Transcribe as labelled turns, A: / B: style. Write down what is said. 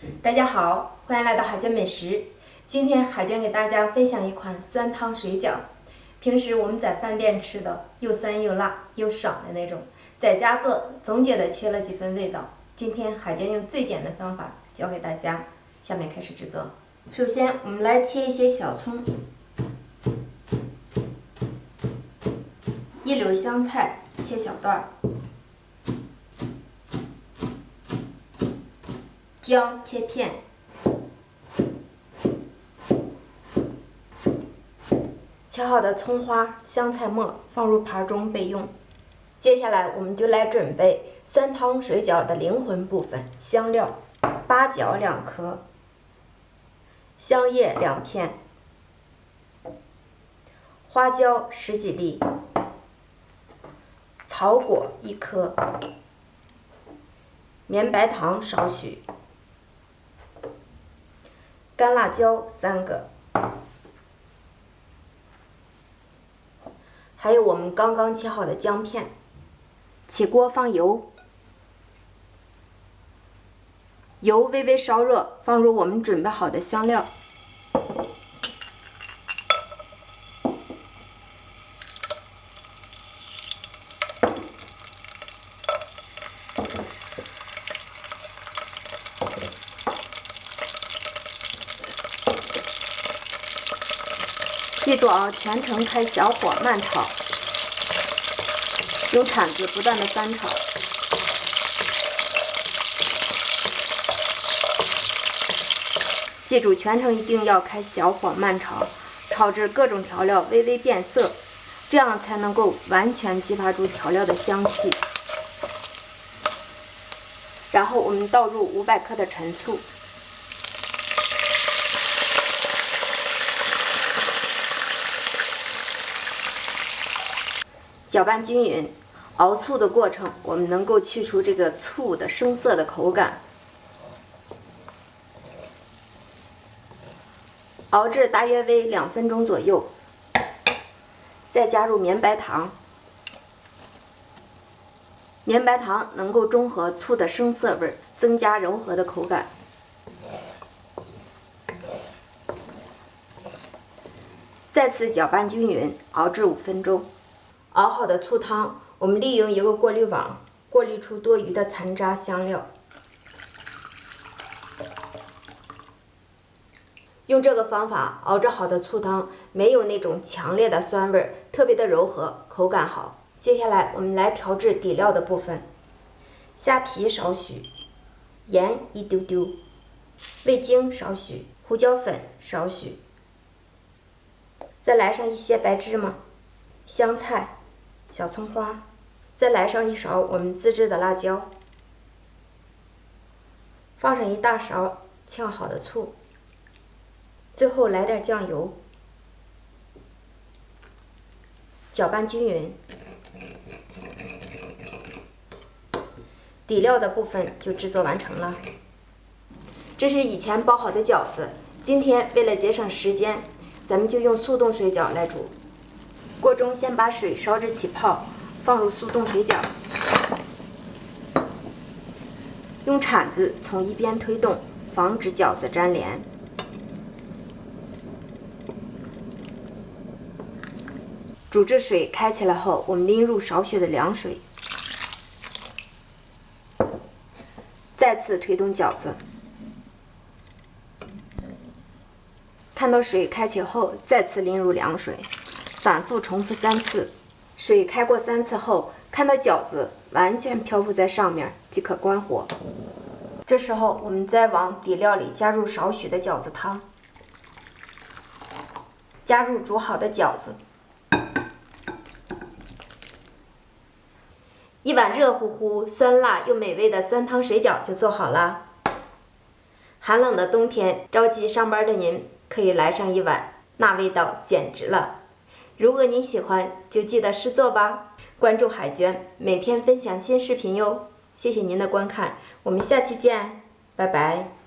A: 大家好，欢迎来到海娟美食。今天海娟给大家分享一款酸汤水饺。平时我们在饭店吃的又酸又辣又爽的那种，在家做总觉得缺了几分味道。今天海娟用最简单的方法教给大家，下面开始制作。首先我们来切一些小葱，一绺香菜切小段儿，姜切片，切好的葱花、香菜末放入盘中备用。接下来我们就来准备酸汤水饺的灵魂部分——香料：八角2颗，香叶2片，花椒10几粒，草果1颗，绵白糖少许，干辣椒3个，还有我们刚刚切好的姜片。起锅放油，油微微烧热，放入我们准备好的香料。记住啊，全程开小火慢炒，用铲子不断的翻炒。记住，全程一定要开小火慢炒，炒至各种调料微微变色，这样才能够完全激发出调料的香气。然后我们倒入500克的陈醋。搅拌均匀，熬醋的过程，我们能够去除这个醋的生涩的口感。熬至大约为2分钟左右，再加入绵白糖。绵白糖能够中和醋的生涩味，增加柔和的口感。再次搅拌均匀，熬至5分钟。熬好的醋汤，我们利用一个过滤网过滤出多余的残渣香料。用这个方法熬制好的醋汤没有那种强烈的酸味，特别的柔和，口感好。接下来我们来调制底料的部分：虾皮少许，盐1丢丢，味精少许，胡椒粉少许，再来上一些白芝麻、香菜、小葱花，再来上1勺我们自制的辣椒，放上1大勺炝好的醋，最后来点酱油，搅拌均匀。底料的部分就制作完成了。这是以前包好的饺子，今天为了节省时间，咱们就用速冻水饺来煮。锅中先把水烧至起泡，放入速冻水饺，用铲子从一边推动，防止饺子粘连。煮至水开起来后，我们淋入少许的凉水，再次推动饺子。看到水开起后，再次淋入凉水，反复重复3次。水开过3次后，看到饺子完全漂浮在上面，即可关火。这时候我们再往底料里加入少许的饺子汤，加入煮好的饺子，一碗热乎乎、酸辣又美味的酸汤水饺就做好了。寒冷的冬天，着急上班的您可以来上一碗，那味道简直了。如果您喜欢，就记得试做吧。关注海娟，每天分享新视频哟。谢谢您的观看，我们下期见，拜拜。